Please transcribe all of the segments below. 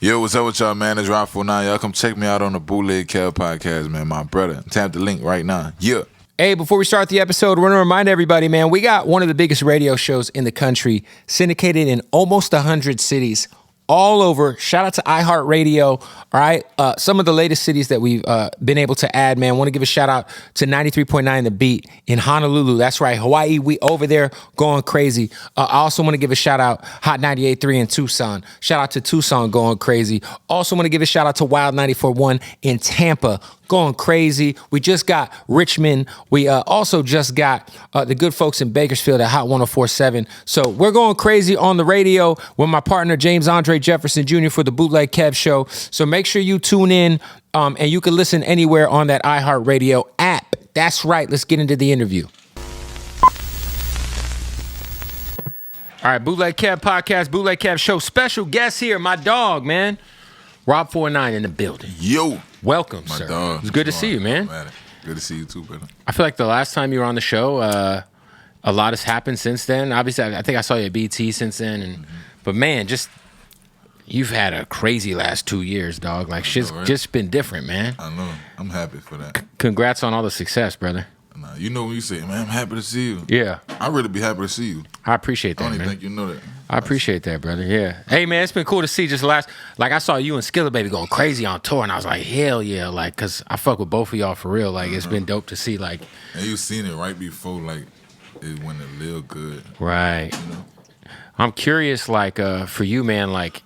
Yo, what's up with y'all, man? It's Rob49. Y'all come check me out on the Bootleg podcast, man. My brother. Tap the link right now. Yeah. Hey, before we start the episode, I want to remind everybody, man, we got one of the biggest radio shows in the country, syndicated in almost 100 cities, all over. Shout out to iHeartRadio, all right? Some of the latest cities that we've been able to add, man. Want to give a shout out to 93.9 The Beat in Honolulu. That's right, Hawaii. We over there going crazy. I also want to give a shout out Hot 98.3 in Tucson. Shout out to Tucson going crazy. Also want to give a shout out to Wild 94.1 in Tampa. Going crazy. We just got Richmond. We also just got the good folks in Bakersfield at Hot 104.7. So we're going crazy on the radio with my partner James Andre Jefferson Jr. for the Bootleg Kev Show. So make sure you tune in and you can listen anywhere on that iHeartRadio app. That's right. Let's get into the interview. All right, Bootleg Kev Podcast, Bootleg Kev Show. Special guest here, my dog, man. Rob49 in the building. Yo. Welcome, my sir. Dog. It's good to see you, man. Good to see you too, brother. I feel like the last time you were on the show, a lot has happened since then. Obviously, I think I saw you at BT since then. But man, just you've had a crazy last 2 years, dog. Like shit's just been different, man. I know. I'm happy for that. Congrats on all the success, brother. Nah, you know when you say, man, I'm happy to see you. Yeah. I'd really be happy to see you. I appreciate that, I don't even man. think you know that. I appreciate that, brother. Yeah. Hey, man, it's been cool to see just like I saw you and Skilla Baby going crazy on tour, and I was like, hell yeah, like, because I fuck with both of y'all for real. Like, it's been dope to see, like. And you seen it right before, like, it went a little good. Right. You know? I'm curious, like, for you, man, like,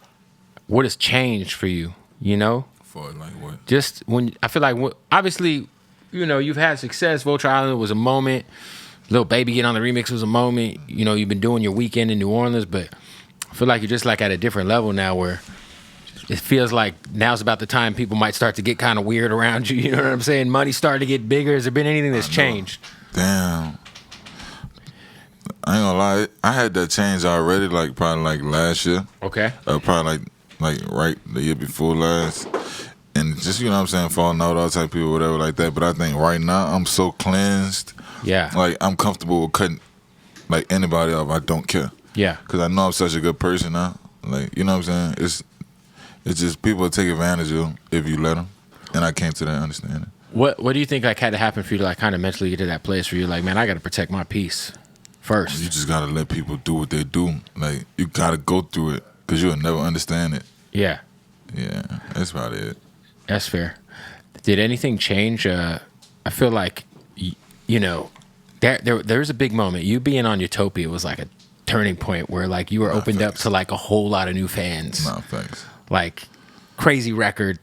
what has changed for you, you know? For, like, what? Just when, I feel like, obviously, you know, you've had success. Vulture Island was a moment. Lil Baby Get on the Remix was a moment. You know, you've been doing your weekend in New Orleans, but I feel like you're just like at a different level now where it feels like now's about the time people might start to get kind of weird around you. You know what I'm saying? Money's starting to get bigger. Has there been anything that's changed? Damn. I ain't gonna lie. I had that change already, like probably like last year. Okay. Probably like right the year before last. And just, you know what I'm saying, falling out, all type of people, whatever like that. But I think right now I'm so cleansed. Yeah. Like I'm comfortable with cutting like anybody off. I don't care. Yeah. Because I know I'm such a good person now. Like, you know what I'm saying? It's just people take advantage of you if you let them. And I came to that understanding. What do you think like had to happen for you to like kind of mentally get to that place where you're like, man, I got to protect my peace first? You just got to let people do what they do. Like, you got to go through it because you'll never understand it. Yeah. Yeah, that's about it. That's fair. Did anything change? I feel like, you know, there's a big moment. You being on Utopia was like a turning point where like you were opened up to like a whole lot of new fans. Nah, thanks. Like, crazy record.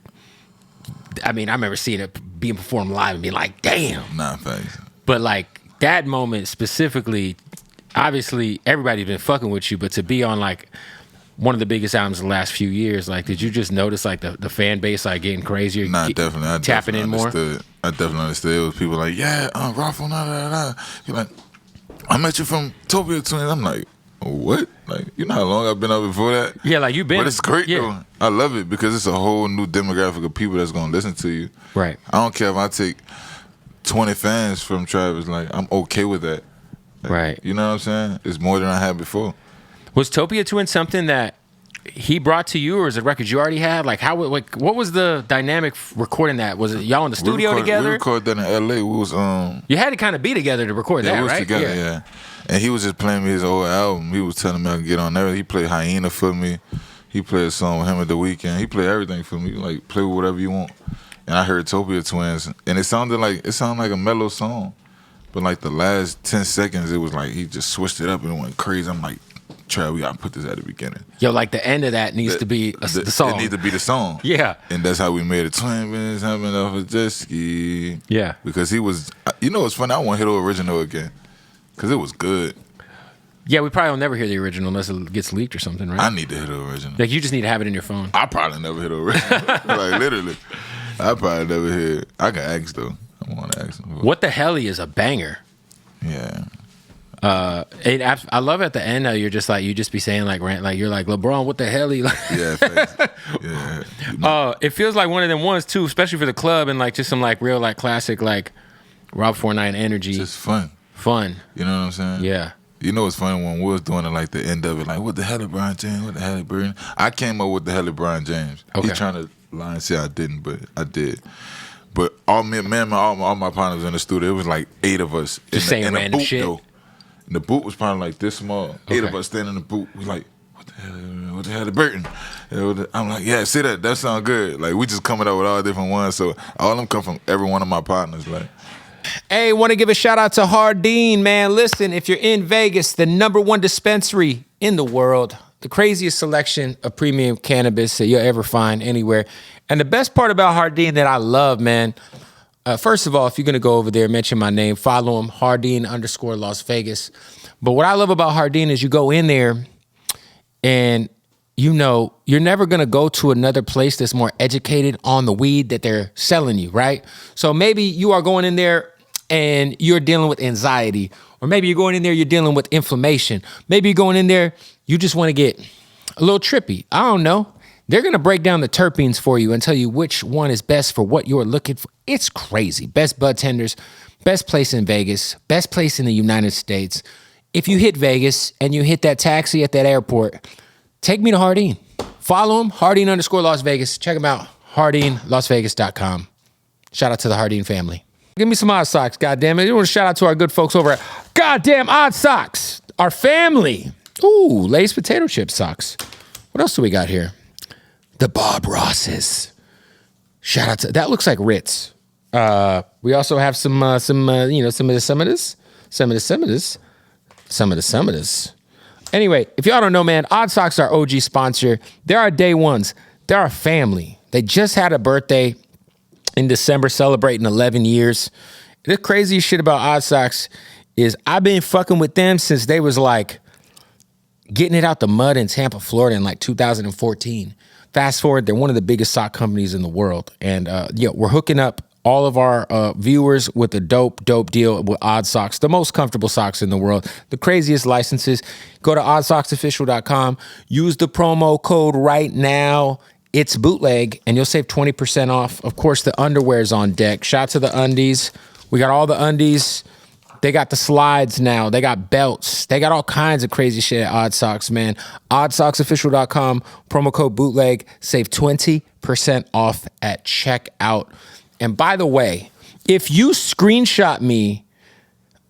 I mean, I remember seeing it being performed live and being like, damn. Nah, thanks. But like that moment specifically, obviously everybody's been fucking with you, but to be on like one of the biggest albums in the last few years, like, did you just notice like the fan base like getting crazier? Nah, definitely. I tapping definitely in more. Understood. I definitely understood. It was people like, yeah, Raffle, You're like, I met you from Topia Twins. I'm like, what? Like, you know how long I've been up before that? Yeah, like you've been. But it's great though. I love it because it's a whole new demographic of people that's gonna listen to you. Right. I don't care if I take 20 fans from Travis. Like, I'm okay with that. Like, right. You know what I'm saying? It's more than I had before. Was Topia Twins something that he brought to you, or is it records you already had? Like, how? Like, what was the dynamic recording that? Was it y'all in the studio together? We recorded that in L.A. We was You had to kind of be together to record that, we was right? Together, yeah. And he was just playing me his old album. He was telling me I could get on there. He played Hyena for me. He played a song with him at the Weeknd. He played everything for me. Like, play with whatever you want. And I heard Topia Twins, and it sounded like a mellow song. But like the last 10 seconds, it was like he just switched it up and it went crazy. I'm like, Trav, we gotta put this at the beginning. Yo, like the end of that needs to be the song. It needs to be the song. Yeah. And that's how we made it. Twin Bins having off a jet ski. Yeah. Because he was, you know what's funny? I want to hear the original again. Because it was good. Yeah, we probably will never hear the original unless it gets leaked or something, right? I need to hear the original. Like, you just need to have it in your phone. I probably never hear the original. Like, literally. I probably never hear it. I can ask, though. I want to ask him. What the Helly is a banger. Yeah. I love at the end how you're just like, you just be saying like rant, like you're like, LeBron, what the hell? Yeah, thanks. Yeah. You know. It feels like one of them ones too, especially for the club and like just some like real like classic like Rob49 energy. Just fun. Fun. You know what I'm saying? Yeah. You know, it's funny when we was doing it like the end of it, like, what the hell is Brian James? What the hell is Brian? I came up with the hell is Brian James. Okay. He trying to lie and say I didn't, but I did. But all my partners in the studio, it was like 8 of us. Just saying in random boot, shit. Though. And the boot was probably like this small. 8 of Okay. us standing in the boot. We like, what the hell is Burton? I'm like, yeah, see that sounds good. Like, we just coming up with all different ones. So all of them come from every one of my partners. Like, Hey, want to give a shout out to Jardin, man. Listen, if you're in Vegas, the #1 dispensary in the world, the craziest selection of premium cannabis that you'll ever find anywhere. And the best part about Jardin that I love, man, first of all, if you're going to go over there, mention my name, follow him, Jardin_Las Vegas. But what I love about Jardin is you go in there and you know, you're never going to go to another place that's more educated on the weed that they're selling you, right? So maybe you are going in there and you're dealing with anxiety, or maybe you're going in there, you're dealing with inflammation. Maybe you're going in there, you just want to get a little trippy. I don't know. They're going to break down the terpenes for you and tell you which one is best for what you're looking for. It's crazy. Best bud tenders, best place in Vegas, best place in the United States. If you hit Vegas and you hit that taxi at that airport, take me to Jardin. Follow him, Jardin_Las Vegas. Check him out, JardinLasVegas.com. Shout out to the Jardin family. Give me some Oddsox, goddammit. You want to shout out to our good folks over at Goddamn Oddsox, our family. Ooh, Lay's potato chip socks. What else do we got here? The Bob Rosses. Shout out to, that looks like Ritz. We also have some of the. Anyway, if y'all don't know, man, Oddsox are OG sponsor. They're our day ones. They're our family. They just had a birthday in December, celebrating 11 years. The craziest shit about Oddsox is I've been fucking with them since they was like getting it out the mud in Tampa, Florida in like 2014. Fast forward, they're one of the biggest sock companies in the world. And we're hooking up all of our viewers with a dope deal with Oddsox, the most comfortable socks in the world, the craziest licenses. Go to oddsoxofficial.com, use the promo code right now. It's Bootleg, and you'll save 20% off. Of course, the underwear's on deck. Shout out to the undies. We got all the undies. They got the slides now. They got belts. They got all kinds of crazy shit at Oddsox, man. Oddsoxofficial.com, promo code Bootleg. Save 20% off at checkout. And by the way, if you screenshot me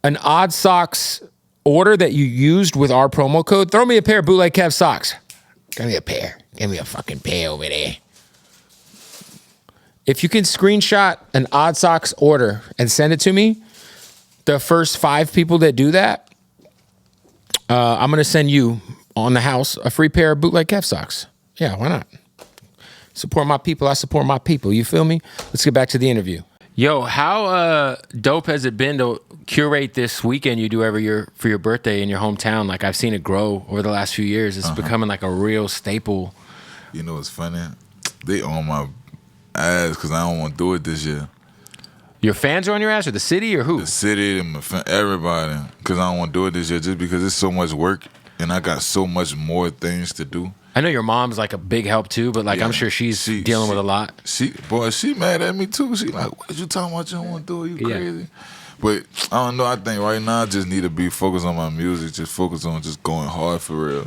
an Oddsox order that you used with our promo code, throw me a pair of Bootleg Kev socks. Give me a pair. Give me a fucking pair over there. If you can screenshot an Oddsox order and send it to me, the first 5 people that do that, I'm going to send you on the house a free pair of Bootleg Kev socks. Yeah, why not? Support my people. I support my people. You feel me? Let's get back to the interview. Yo, how dope has it been to curate this weekend you do every year for your birthday in your hometown? Like, I've seen it grow over the last few years. It's becoming like a real staple. You know what's funny? They on my ass because I don't want to do it this year. Your fans are on your ass, or the city, or who? The city and everybody, because I don't want to do it this year just because it's so much work and I got so much more things to do. I know your mom's like a big help too, but like Yeah. I'm sure she's dealing with a lot. She mad at me too. She like, what you talking about? You don't want to do it? You crazy? Yeah. But I don't know. I think right now I just need to be focused on my music. Just focus on just going hard for real,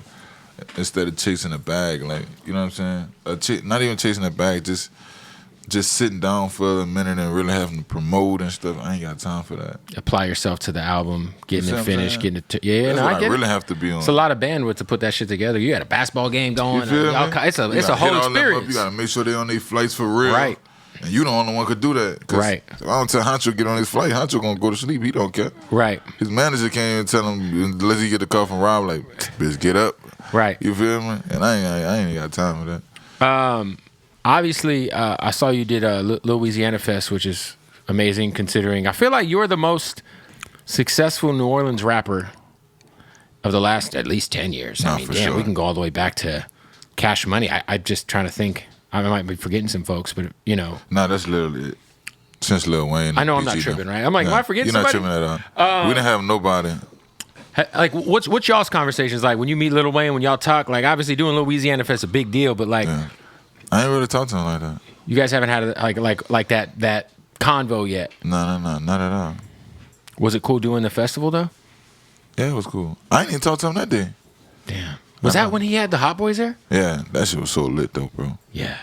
instead of chasing a bag. Like, you know what I'm saying? Not even chasing a bag. Just sitting down for a minute and really having to promote and stuff. I ain't got time for that. Apply yourself to the album, getting You see it what I'm finished, saying? getting it. Yeah, That's no, what I get really it. have to be on. It's a lot of bandwidth to put that shit together. You had a basketball game going. You feel me? It's You a gotta whole hit all them up. experience. You got to make sure they on their flights for real. Right. And you the only one could do that. 'Cause Right. If I don't tell Hancho get on his flight, Hancho gonna go to sleep. He don't care. Right. His manager can't even tell him unless he get the call from Rob, like, bitch, get up. Right. You feel me? And I ain't got time for that. Obviously, I saw you did a Louisiana Fest, which is amazing considering. I feel like you're the most successful New Orleans rapper of the last at least 10 years. Nah, I mean, for damn, sure. we can go all the way back to Cash Money. I'm just trying to think. I might be forgetting some folks, but you know. Nah, that's literally it. Since Lil Wayne. I know I'm not BG tripping, them. right? I'm like, am I forgetting You're somebody? not tripping at all. We didn't have nobody. Like, what's y'all's conversations like when you meet Lil Wayne, when y'all talk? Like, obviously doing Louisiana Fest is a big deal, but like, Yeah. I ain't really talked to him like that. you guys haven't had like that convo yet. No, not at all. Was it cool doing the festival though? Yeah, it was cool. I ain't even talk to him that day. Damn. Was that when he had the Hot Boys there? Yeah, that shit was so lit though, bro. Yeah.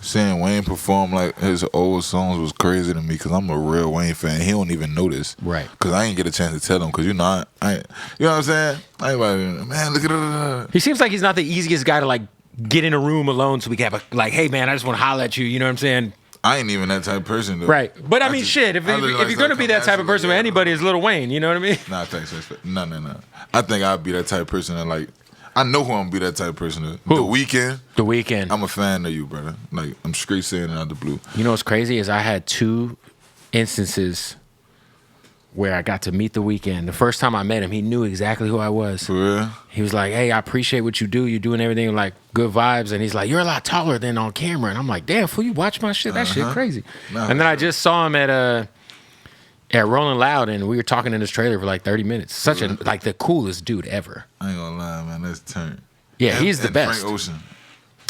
Seeing Wayne perform like his old songs was crazy to me because I'm a real Wayne fan. He don't even know this. Right. Because I ain't get a chance to tell him because, you know, I you know what I'm saying? I ain't like, man, look at that. He seems like he's not the easiest guy to like get in a room alone so we can have a, like, hey man, I just want to holler at you. You know what I'm saying? I ain't even that type of person though. Right. But I mean, shit, if literally you're going to be that type of person with anybody, it's Lil Wayne. You know what I mean? Nah, thanks. No. I think I'd be that type of person that like, I know who I'm gonna be that type of person. Who? The Weeknd. The Weeknd. I'm a fan of you, brother. Like, I'm straight saying it out the blue. You know what's crazy is I had 2 instances where I got to meet The Weeknd. The first time I met him, he knew exactly who I was. For real? He was like, hey, I appreciate what you do. You're doing everything like good vibes. And he's like, you're a lot taller than on camera. And I'm like, damn, fool, you watch my shit? That shit crazy. Nah, and then I just saw him at Rolling Loud, and we were talking in his trailer for like 30 minutes. Such a, like, the coolest dude ever. I ain't gonna lie, man. That's turn. Yeah, he's the best. Frank Ocean.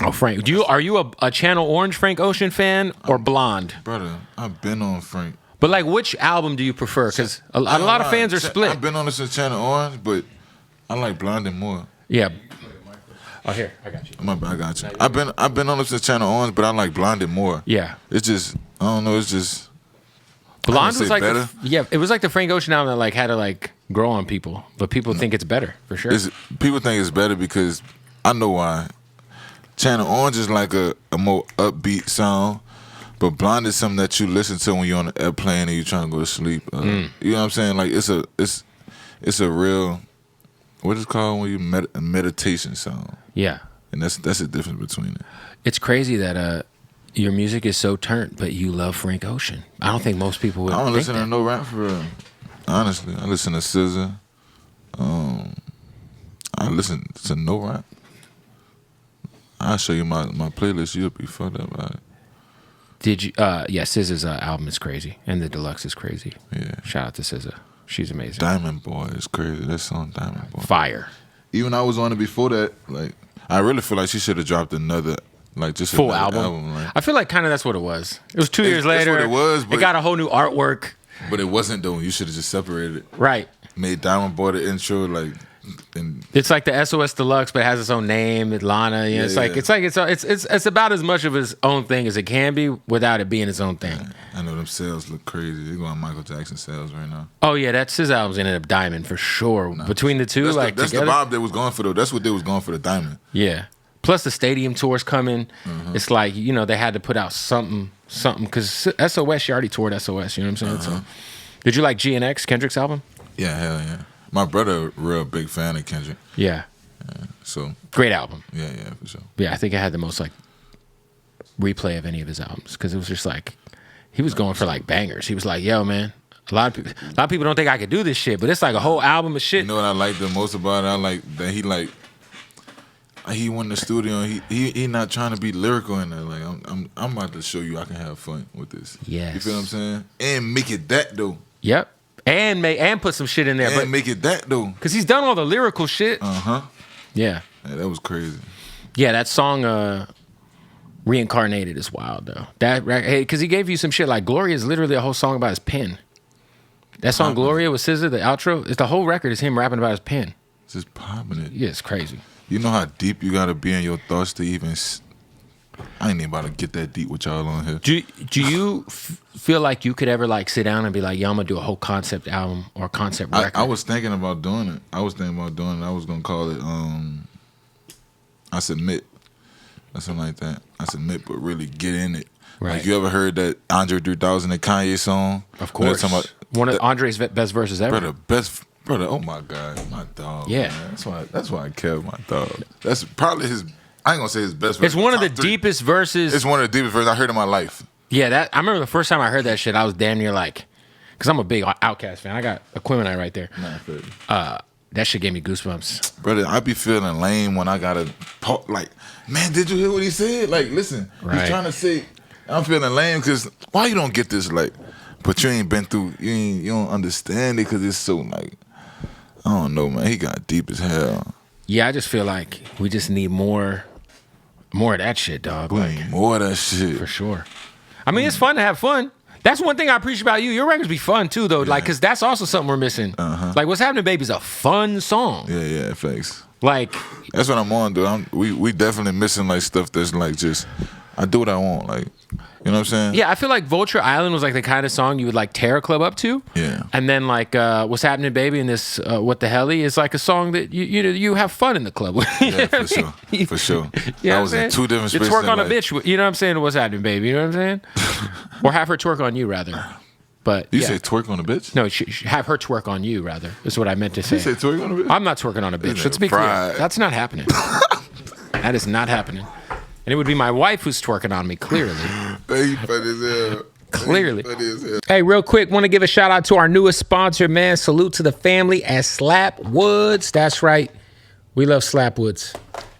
Oh, Frank. Are you a Channel Orange Frank Ocean fan or Blonde? Brother, I've been on Frank. But like, which album do you prefer? Because a lot of fans are split. I've been on this Channel Orange, but I like Blonde more. Yeah. Oh, here, I got you. I got you. I've been on this Channel Orange, but I like Blonde more. Yeah. It's just, I don't know, it's just. Blonde was like better. It was like the Frank Ocean album that like had to like grow on people, but people think it's better for sure. People think it's better because I know why. Channel Orange is like a more upbeat sound, but Blonde is something that you listen to when you're on the airplane and you're trying to go to sleep. You know what I'm saying? Like it's a real, what is it called when you a meditation sound. Yeah, and that's the difference between it. It's crazy that your music is so turned, but you love Frank Ocean. I don't think most people would. I don't think listen that. to no rap for real. Honestly, I listen to SZA. I listen to no rap. I'll show you my playlist. You'll be fucked up by it. Did you? Yeah, SZA's album is crazy, and the deluxe is crazy. Yeah. Shout out to SZA. She's amazing. Diamond Boy is crazy. That song, Diamond Boy. Fire. Even I was on it before that. Like, I really feel like she should have dropped another. Like just full album. Like. I feel like kind of that's what it was. It was 2 years later. That's what it was. It got a whole new artwork. But it wasn't though. You should have just separated it. Right. Made Diamond Boy the intro, like. And it's like the SOS Deluxe, but it has its own name, Atlanta. You know, it's about as much of its own thing as it can be without it being its own thing. Man, I know them sales look crazy. They're going Michael Jackson sales right now. Oh yeah, that's his album's ended up diamond for sure. Nah, between the two, that's the vibe they was going for though. That's what they was going for, the diamond. Yeah. Plus the stadium tour's coming. It's like, you know, they had to put out something because SOS, she already toured SOS. You know what I'm saying? So, did you like GNX, Kendrick's album? Yeah, hell yeah. My brother, real big fan of Kendrick. Yeah. So great album. Yeah, for sure. Yeah, I think I had the most like replay of any of his albums because it was just like he was going for like bangers. He was like, "Yo, man, a lot of people don't think I could do this shit, but it's like a whole album of shit." You know what I like the most about it? I like that he went in the studio and he not trying to be lyrical in there. Like I'm about to show you I can have fun with this. Yes. You feel what I'm saying? And make it that though. Yep. And put some shit in there. And make it that though. Because he's done all the lyrical shit. Yeah. That was crazy. Yeah, that song Reincarnated is wild though. Because he gave you some shit like Gloria is literally a whole song about his pen. That song Gloria with SZA, the outro, the whole record is him rapping about his pen. Just popping it. Yeah, it's crazy. You know how deep you gotta be in your thoughts to even. I ain't even about to get that deep with y'all on here. Do you feel like you could ever like sit down and be like, "Yo, I'm gonna do a whole concept album or concept record"? I was thinking about doing it. I was gonna call it I Submit or something like that. I Submit, but really get in it. Right. Like, you ever heard that Andre 3000 and Kanye song? Of course. One of Andre's best verses ever. Brother, oh my God, my dog. Yeah. Man. That's why I care my dog. That's probably his. I ain't gonna say his best verse. It's one of the deepest verses. It's one of the deepest verses I heard in my life. Yeah, I remember the first time I heard that shit, I was damn near like, because I'm a big Outkast fan. I got Aquemini right there. That shit gave me goosebumps. Brother, I be feeling lame when I gotta like, man, did you hear what he said? Like, listen, he's trying to say, I'm feeling lame because why you don't get this, like, but you ain't been through, you don't understand it because it's so like, I don't know, man. He got deep as hell. Yeah, I just feel like we just need more of that shit, dog. Like, more of that shit. For sure. I mean, it's fun to have fun. That's one thing I appreciate about you. Your records be fun too, though. Yeah. Like, because that's also something we're missing. Like, What's Happening, Baby is a fun song. Yeah, thanks. Like, that's what I'm on, dude. We definitely missing like stuff that's like just I do what I want, like, you know what I'm saying? Yeah, I feel like Vulture Island was like the kind of song you would like tear a club up to. Yeah. And then like What's Happening, Baby, and this What the Helly is like a song that you have fun in the club with. Yeah, for sure. For sure. Yeah, I was in two different spaces. You twerk on a bitch, you know what I'm saying? What's Happening, Baby, you know what I'm saying? Or have her twerk on you, rather. But you say twerk on a bitch? No, have her twerk on you, rather. Is what I meant to say. You say twerk on a bitch? I'm not twerking on a bitch. Let's be clear. That's not happening. That is not happening. And it would be my wife who's twerking on me, clearly. You funny as hell. Clearly. Funny as hell. Hey, real quick, want to give a shout out to our newest sponsor, man. Salute to the family at Slapwoods. That's right. We love Slapwoods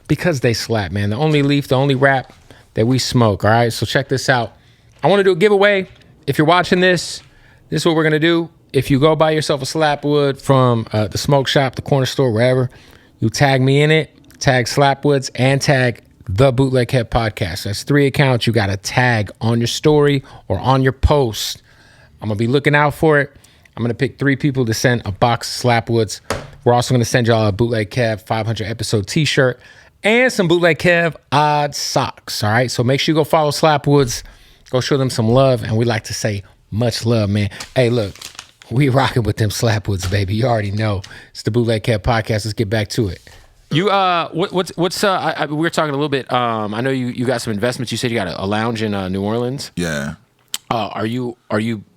because they slap, man. The only leaf, the only wrap that we smoke, all right? So check this out. I want to do a giveaway. If you're watching this is what we're going to do. If you go buy yourself a Slapwood from the smoke shop, the corner store, wherever, you tag me in it, tag Slapwoods, and tag the Bootleg Head Podcast. That's 3 accounts you got to tag on your story or on your post. I'm going to be looking out for it. I'm going to pick 3 people to send a box of Slapwoods. We're also going to send y'all a Bootleg Kev 500 episode t-shirt and some Bootleg Kev Oddsox. All right, so make sure you go follow Slapwoods. Go show them some love, and we like to say much love, man. Hey, look, we rocking with them Slapwoods, baby. You already know. It's the Bootleg Kev Podcast. Let's get back to it. You what's we were talking a little bit. I know you got some investments. You said you got a lounge in New Orleans. Yeah. Are you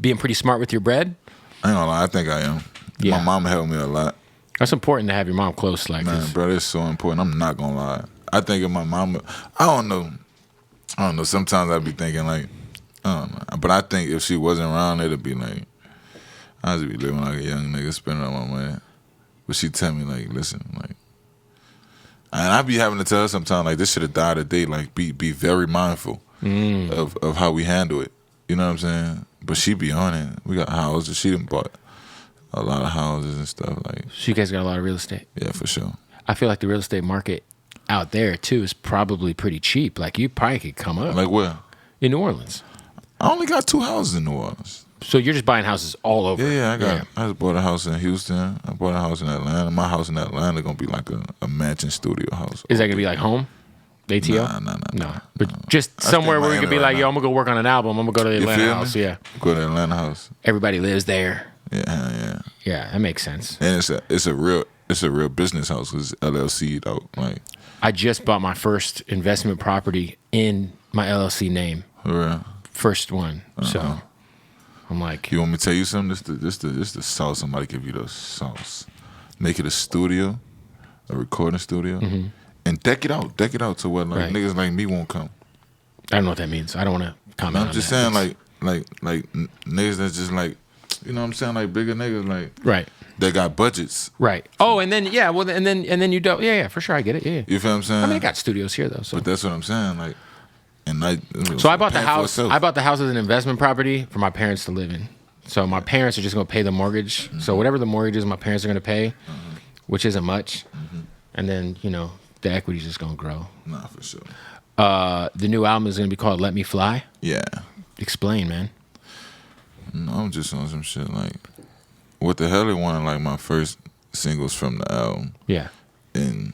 being pretty smart with your bread? I ain't gonna lie, I think I am. Yeah. My mom helped me a lot. That's important to have your mom close like Man, this. bro, it's so important. I'm not gonna lie. I think of my mama. I don't know. Sometimes I'd be thinking like, I don't know. But I think if she wasn't around, it'd be like, I'd just be living like a young nigga, spending all my money. But she tell me like, listen, like. And I be having to tell her sometimes, like, this should have died today. Like, be very mindful of how we handle it. You know what I'm saying? But she be on it. We got houses. She done bought a lot of houses and stuff. Like, So you guys got a lot of real estate. yeah, for sure. I feel like the real estate market out there, too, is probably pretty cheap. Like, you probably could come up. Like where? In New Orleans. I only got 2 houses in New Orleans. So you're just buying houses all over. Yeah, I just bought a house in Houston. I bought a house in Atlanta. My house in Atlanta gonna be like a mansion studio house. Is that going to be like home? ATL? Nah. But just somewhere where we could be like, yo, I'm going to go work on an album. I'm going to go to the Atlanta house. Yeah. Go to the Atlanta house. Everybody lives there. Yeah. Yeah, that makes sense. And it's a real business house. It's LLC though. Like, I just bought my first investment property in my LLC name. for real. First one. So I'm like, You want me to tell you something? This the sauce. Somebody give you the sauce. Make it a studio, a recording studio, and deck it out to where like Right. niggas like me won't come. I don't know what that means. I don't want to comment on I'm just that. saying like niggas that's just like, you know what I'm saying, like bigger niggas like Right. they got budgets. Right. Oh, and then yeah, well, and then you don't. Yeah, for sure, I get it. Yeah. You feel what I'm saying? I mean, I got studios here though. So But that's what I'm saying. Like, and like. So I bought the paying for house. itself. I bought the house as an investment property for my parents to live in. So my parents are just going to pay the mortgage. So whatever the mortgage is, my parents are going to pay, which isn't much. And then the equity's just going to grow. Nah, for sure. The new album is going to be called "Let Me Fly." Yeah. Explain, man. No, I'm just on some shit like, what the hell? One of like my first singles from the album, Yeah. and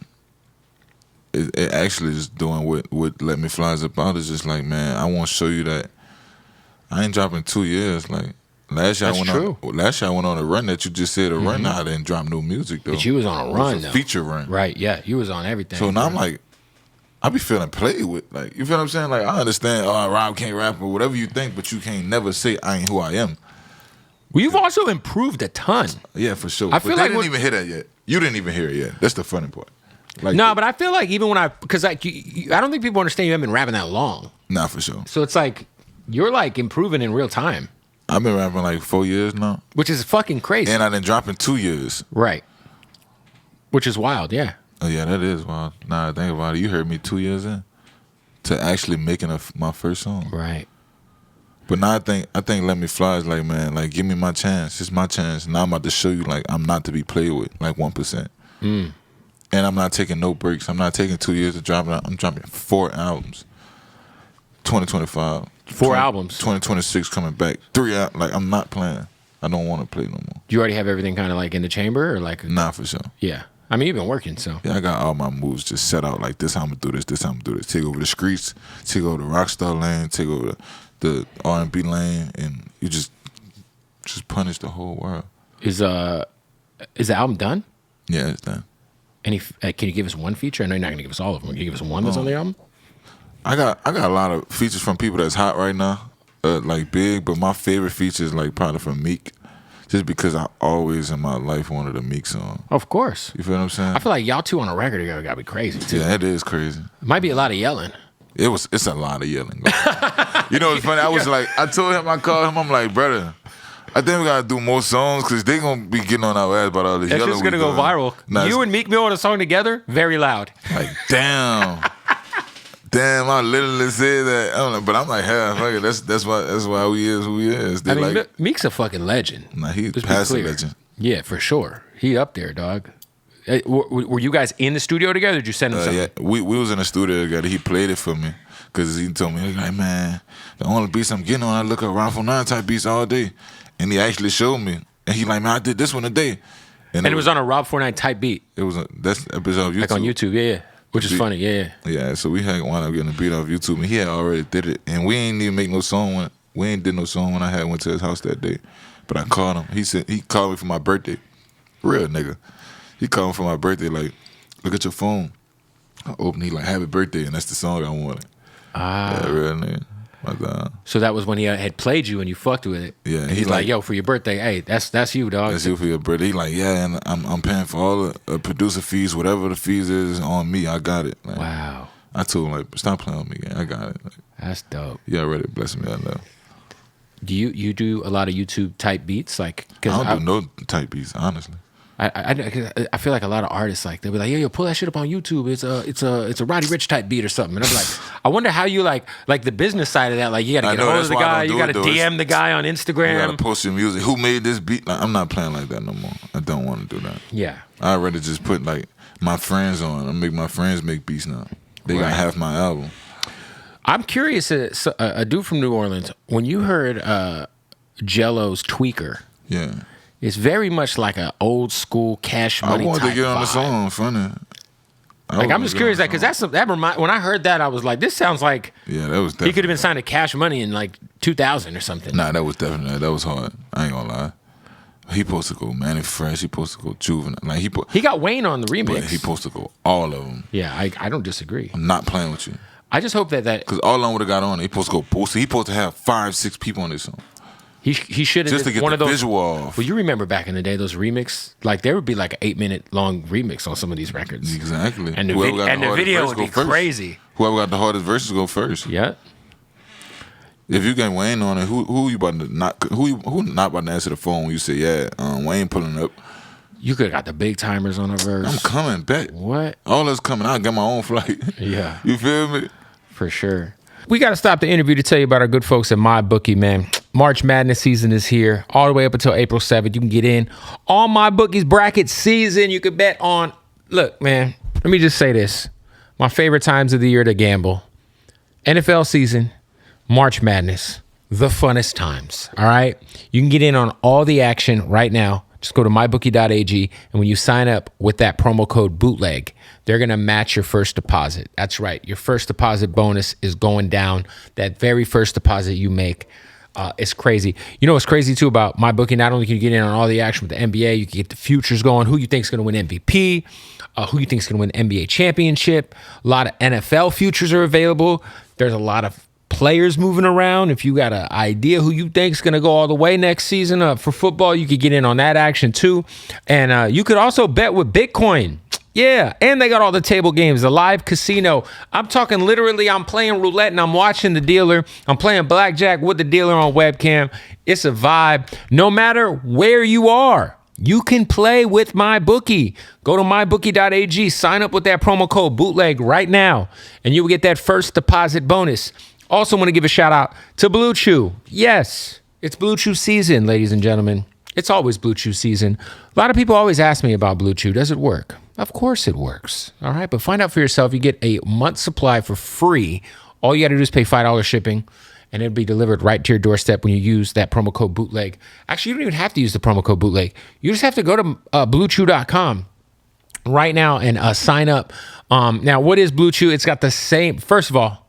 it actually is doing what "Let Me Fly" is about. It's just like, man, I want to show you that I ain't dropping 2 years. Like last year, That's I true. went on a run that you just said a run. I didn't drop new music though. But you was on a It run was a though. feature run. Right. Yeah. You was on everything. So now I'm like, I be feeling played with. Like, you feel what I'm saying? Like, I understand, Rob can't rap or whatever you think, but you can't never say I ain't who I am. Well, you've also improved a ton. Yeah, for sure. I feel but like they didn't even hear that yet. You didn't even hear it yet. That's the funny part. Like, No, but I feel like even when because like I don't think people understand you haven't been rapping that long. Nah, for sure. So it's like you're like improving in real time, I've been rapping like 4 years now, which is fucking crazy. and I done dropped in 2 years. Right. Which is wild, yeah. Oh yeah, that is wild. Nah, think about it. You heard me 2 years in to actually making my first song. Right. But now I think "Let Me Fly" is like, man, like give me my chance. It's my chance. Now I'm about to show you like I'm not to be played with, like 1%. And I'm not taking no breaks. I'm not taking 2 years to drop it. I'm dropping 4 albums. 2025. 4 albums. 2026 coming back. 3 out. Like, I'm not playing. I don't want to play no more. Do you already have everything kind of like in the chamber or like? Nah, for sure. Yeah. I mean, you've been working, so. Yeah, I got all my moves just set out like this. How I'm gonna do this how I'm gonna do this. Take over the streets, take over the rockstar lane, take over the R&B lane, and you just punish the whole world. Is the album done? Yeah, it's done. Any? Can you give us one feature? I know you're not gonna give us all of them. Can you give us one that's on the album? I got a lot of features from people that's hot right now, like big. But my favorite feature is like probably from Meek. Just because I always in my life wanted a Meek song. Of course. You feel what I'm saying? I feel like y'all two on a record together gotta be crazy too. Yeah, it is crazy. It might be a lot of yelling. It's a lot of yelling. You know what's funny? I was like, I told him, I called him, I'm like, brother, I think we gotta do more songs because they gonna be getting on our ass about all this That's yelling. just gonna go viral. Nah, you and Meek Mill on a song together, very loud. Like, damn. Damn, I literally said that. But I'm like, hell, fuck it. That's why we is who we is. I mean, Meek's a fucking legend. Nah, he's past a legend. Yeah, for sure. He up there, dog. Were you guys in the studio together? Or did you send him something? Yeah, we was in the studio together. He played it for me because he told me, he was like, man, the only beats I'm getting on, I look at Rob49 type beats all day. And he actually showed me. And he like, man, I did this one today. And it was on a Rob49 type beat. It was that's episode of YouTube. Like on YouTube, yeah. Which is funny, yeah. Yeah, so we had wound up getting a beat off YouTube, and he had already did it. And we ain't even make no song we ain't did no song when I went to his house that day. But I called him. He called me for my birthday. Real nigga. He called me for my birthday, like, look at your phone. I opened, he like, happy birthday, and that's the song I wanted. Yeah, real nigga. So that was when he had played you and you fucked with it. Yeah, and he's like, yo, for your birthday, hey, that's you, dog. That's you for your birthday. He like, yeah, and I'm paying for all the producer fees, whatever the fees is on me. I got it. Like, wow. I told him, like, stop playing with me, again. I got it. Like, that's dope. You already blessed me enough. Do you do a lot of YouTube type beats? Like, I don't do no type beats, honestly. I feel like a lot of artists like they'll be like, yo, pull that shit up on YouTube. It's a Roddy Ricch type beat or something. And I'm like, I wonder how you like the business side of that. Like you got to get a hold of the guy, you got to DM the guy on Instagram. You got to post your music. Who made this beat? Like, I'm not playing like that no more. I don't want to do that. Yeah, I'd rather just put like my friends on and make my friends make beats now. They got half my album. I'm curious. A dude from New Orleans, when you heard Jello's Tweaker, yeah. It's very much like an old school Cash Money. I wanted type to get on vibe. the song, funny. Like I'm just curious, because when I heard that, I was like, this sounds like that was definitely, he could have been signed to Cash Money in like 2000 or something. Nah, that was hard. I ain't gonna lie. He supposed to go Manny Fresh. He supposed to go Juvenile. Like he got Wayne on the remix. But he supposed to go all of them. Yeah, I don't disagree. I'm not playing with you. I just hope that because all of them would have got on. He supposed to go Boosie. He supposed to have 5-6 people on this song. He should have just to get one of those visual off. Well, you remember back in the day those remix, like there would be like an 8-minute long remix on some of these records. Exactly. And the video would be crazy. Whoever got the hardest verses go first. Yeah. If you get Wayne on it, who you about to not who not about to answer the phone when you say Wayne pulling up? You could have got the big timers on a verse. I'm coming back. What? All that's coming. I'll get my own flight. Yeah. You feel me? For sure. We got to stop the interview to tell you about our good folks at MyBookie, man. March Madness season is here, all the way up until April 7th. You can get in on MyBookie's bracket season. You could bet on. Look, man, let me just say this. My favorite times of the year to gamble. NFL season, March Madness, the funnest times, all right? You can get in on all the action right now. Just go to mybookie.ag, and when you sign up with that promo code Bootleg, they're going to match your first deposit. That's right. Your first deposit bonus is going down. That very first deposit you make is crazy. You know what's crazy, too, about MyBookie? Not only can you get in on all the action with the NBA, you can get the futures going. Who you think is going to win MVP? Who you think is going to win NBA championship? A lot of NFL futures are available. There's a lot of players moving around. If you got an idea who you think is going to go all the way next season for football, you could get in on that action too. And you could also bet with Bitcoin. Yeah, and they got all the table games, the live casino. I'm talking literally, I'm playing roulette and I'm watching the dealer. I'm playing blackjack with the dealer on webcam. It's a vibe. No matter where you are, you can play with MyBookie. Go to mybookie.ag, sign up with that promo code Bootleg right now, and you will get that first deposit bonus. Also want to give a shout out to Blue Chew. Yes, it's Blue Chew season, ladies and gentlemen. It's always Blue Chew season. A lot of people always ask me about Blue Chew. Does it work? Of course it works. All right, but find out for yourself. You get a month's supply for free. All you got to do is pay $5 shipping, and it'll be delivered right to your doorstep when you use that promo code Bootleg. Actually, you don't even have to use the promo code Bootleg. You just have to go to BlueChew.com right now and sign up. Now, what is Blue Chew? It's got the same. First of all,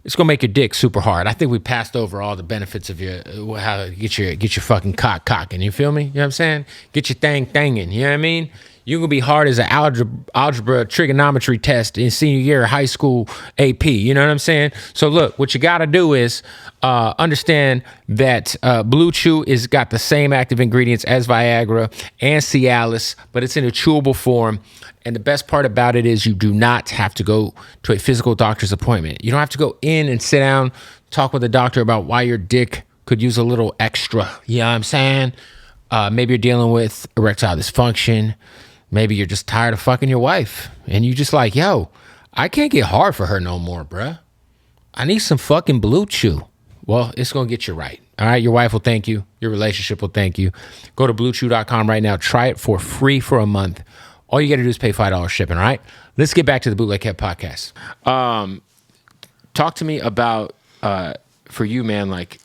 it's gonna make your dick super hard. I think we passed over all the benefits of how to get your fucking cocking. You feel me? You know what I'm saying? Get your thanging. You know what I mean? You're gonna be hard as an algebra trigonometry test in senior year of high school AP. You know what I'm saying? So look, what you gotta do is understand that Blue Chew is got the same active ingredients as Viagra and Cialis, but it's in a chewable form. And the best part about it is you do not have to go to a physical doctor's appointment. You don't have to go in and sit down, talk with the doctor about why your dick could use a little extra. You know what I'm saying? Maybe you're dealing with erectile dysfunction. Maybe you're just tired of fucking your wife. And you just like, yo, I can't get hard for her no more, bruh. I need some fucking Blue Chew. Well, it's going to get you right. All right? Your wife will thank you. Your relationship will thank you. Go to BlueChew.com right now. Try it for free for a month. All you got to do is pay $5 shipping, all right? Let's get back to the Bootleg Kev podcast. Talk to me about, for you, man, like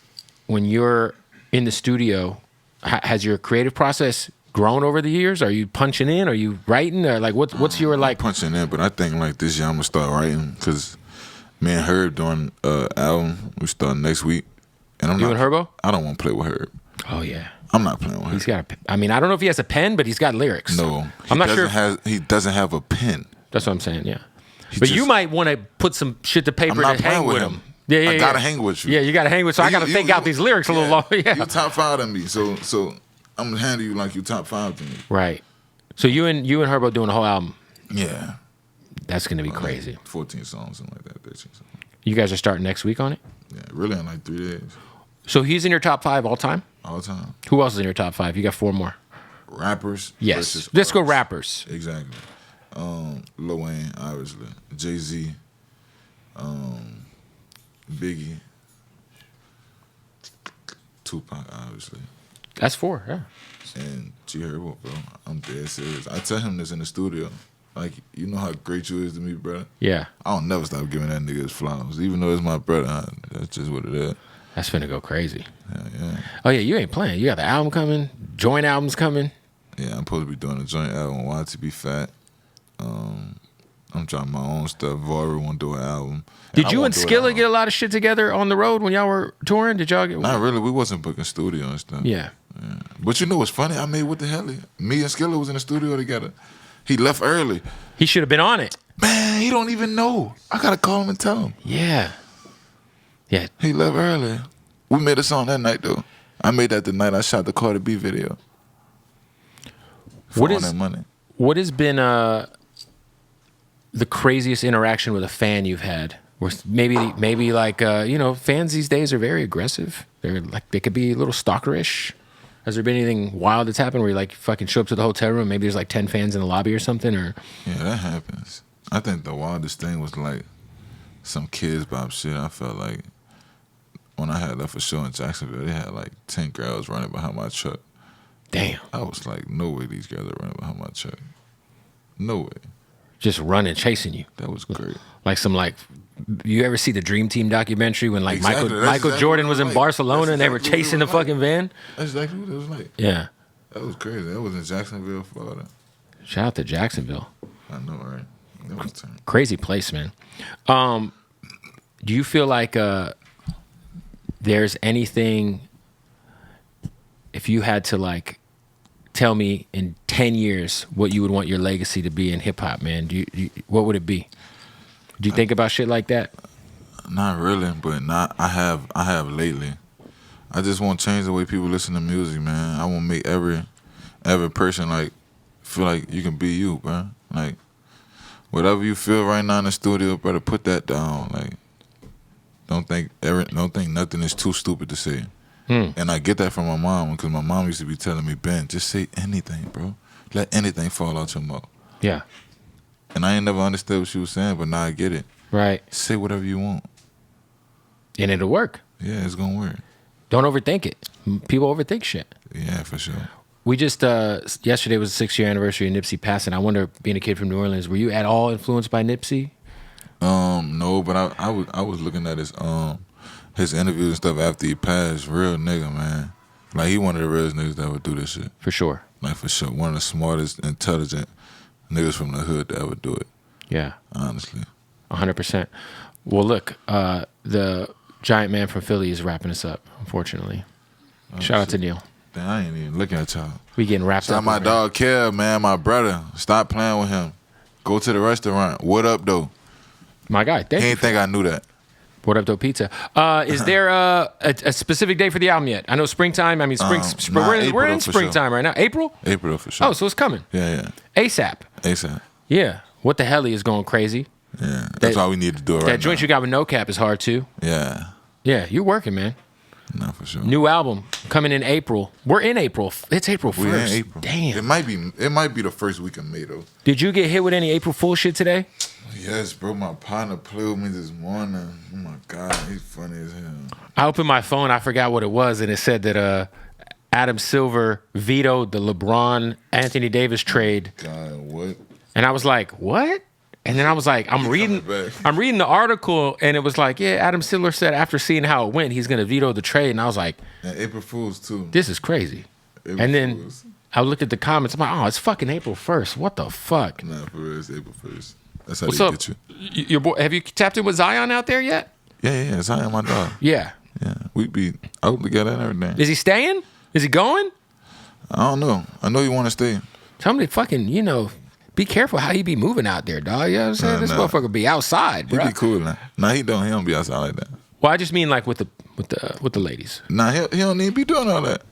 when you're in the studio, has your creative process grown over the years? Are you punching in? Are you writing? Or like what's your like? Punching in, but I think like this year I'm going to start writing because me and Herb doing album, we start next week. And and Herbo? I don't want to play with Herb. Oh, yeah. I'm not playing with him. He's got I don't know if he has a pen, but he's got lyrics. No. I'm not sure. He doesn't have a pen. That's what I'm saying, yeah. But you might want to put some shit to paper to hang with him. Yeah, I got to hang with you. Yeah, you got to hang with, so I got to think out these lyrics a little longer. Yeah. You're top 5 to me, so I'm going to handle you like you top 5 to me. Right. So you and Herbo doing a whole album. Yeah. That's going to be crazy. 14 songs, something like that. 13 songs. You guys are starting next week on it? Yeah, really in like 3 days. So he's in your top 5 all time? All the time. Who else is in your top 5? You got 4 more. Rappers. Yes. Let's go rappers. Exactly. Lil Wayne, obviously. Jay-Z. Biggie. Tupac, obviously. That's 4, yeah. And G Herbo, bro. I'm dead serious. I tell him this in the studio. Like, you know how great you is to me, brother? Yeah. I don't never stop giving that nigga his flowers. Even though it's my brother, that's just what it is. That's finna go crazy. Yeah. Oh, yeah, you ain't playing. You got the album coming, joint albums coming. Yeah, I'm supposed to be doing a joint album, Why to Be Fat. I'm trying my own stuff. Vori won't do an album. Did you and Skilla get a lot of shit together on the road when y'all were touring? Did y'all get... Not really. We wasn't booking studio and stuff. Yeah. But you know what's funny? I made What the Hell? Me and Skilla was in the studio together. He left early. He should have been on it. Man, he don't even know. I got to call him and tell him. Yeah. Yeah. He left early. We made a song that night, though. I made that the night I shot the Cardi B video. What has been the craziest interaction with a fan you've had? Where maybe like fans these days are very aggressive. They could be a little stalkerish. Has there been anything wild that's happened where you like fucking show up to the hotel room, maybe there's like 10 fans in the lobby or something? Or yeah, that happens. I think the wildest thing was like some Kids Bop shit. I felt like when I had left a show in Jacksonville, they had like 10 girls running behind my truck. Damn. I was like, no way these girls are running behind my truck. No way. Just running, chasing you. That was great. Like some you ever see the Dream Team documentary when like exactly. Michael Jordan was in Barcelona and they were chasing the fucking van? That's exactly what it was like. Yeah. That was crazy. That was in Jacksonville, Florida. Shout out to Jacksonville. I know, right? That was crazy place, man. Do you feel like there's anything, if you had to like tell me in 10 years what you would want your legacy to be in hip hop, man, what would it be? Do you think about shit like that? Not really, but I have lately. I just want to change the way people listen to music, man. I want to make every person like feel like you can be you, bro. Like whatever you feel right now in the studio, better put that down. Like don't think nothing is too stupid to say. And I get that from my mom because my mom used to be telling me, Ben, just say anything, bro. Let anything fall out your mouth. Yeah. And I ain't never understood what she was saying, but now I get it. Right. Say whatever you want. And it'll work. Yeah, it's going to work. Don't overthink it. People overthink shit. Yeah, for sure. We just, yesterday was the 6-year anniversary of Nipsey passing. I wonder, being a kid from New Orleans, were you at all influenced by Nipsey? No, but I was looking at his his interviews and stuff after he passed, real nigga, man. Like, he one of the realest niggas that would do this shit. For sure. Like, for sure. One of the smartest, intelligent niggas from the hood that would do it. Yeah. Honestly. 100%. Well, look, the giant man from Philly is wrapping us up, unfortunately. Shout out to Neil. Damn, I ain't even looking at y'all. We getting wrapped Shout up. out my over dog Kev, man, my brother. Stop playing with him. Go to the restaurant. What up, though? My guy, thank He you. ain't think I knew that. What up, though, pizza? Is there a specific day for the album yet? I know springtime. I mean, we're in springtime sure. right now. April? April for sure. Oh, so it's coming. Yeah. ASAP. ASAP. Yeah. What the hell is going crazy? Yeah. That's why we need to do it right now. That joint you got with No Cap is hard, too. Yeah. Yeah, you're working, man. No, for sure. New album coming in April. We're in April. It's April 1st. We're in April. Damn. It might be the first week of May, though. Did you get hit with any April Fool shit today? Yes, bro. My partner played with me this morning. Oh, my God. He's funny as hell. I opened my phone. I forgot what it was, and it said that Adam Silver vetoed the LeBron Anthony Davis trade. God, what? And I was like, what? And then I was like, I'm reading the article, and it was like, yeah, Adam Silver said after seeing how it went, he's gonna veto the trade. And I was like, and April Fools too. This is crazy. And then I looked at the comments. I'm like, oh, it's fucking April 1st. What the fuck? Nah, for real, it's April 1st. That's how What's they up? get you. Your boy, have you tapped in with Zion out there yet? Yeah. Zion, my dog. Yeah. Yeah, we be out together and everything. Is he staying? Is he going? I don't know. I know you want to stay. Tell me to fucking, be careful how you be moving out there, dog. You know what I'm saying? This motherfucker be outside, bro. He be cool now. Nah, he don't be outside like that. Well, I just mean like with the ladies. Nah, he don't need to be doing all that.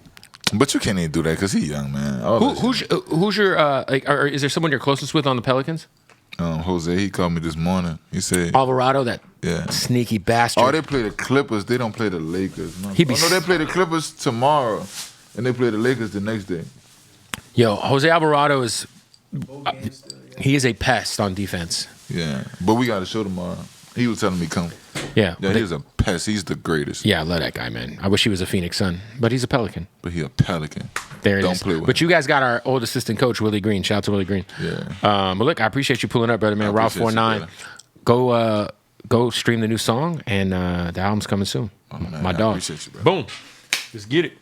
But you can't even do that because he young, man. Who's your or is there someone you're closest with on the Pelicans? Jose, he called me this morning. He said Alvarado, that sneaky bastard. Oh, they play the Clippers. They don't play the Lakers. No, they play the Clippers tomorrow, and they play the Lakers the next day. Yo, Jose Alvarado is he is a pest on defense. Yeah, but we got a show tomorrow. He was telling me come. Yeah, he's a pest. He's the greatest. Yeah, I love that guy, man. I wish he was a Phoenix Sun, but he's a Pelican. But he a Pelican. There it don't is. Play with but him. You guys got our old assistant coach, Willie Green. Shout out to Willie Green. Yeah. But look, I appreciate you pulling up, brother, man. Rob49. Go stream the new song, and the album's coming soon. Oh, man, My I dog. appreciate you, bro. Boom. Let's get it.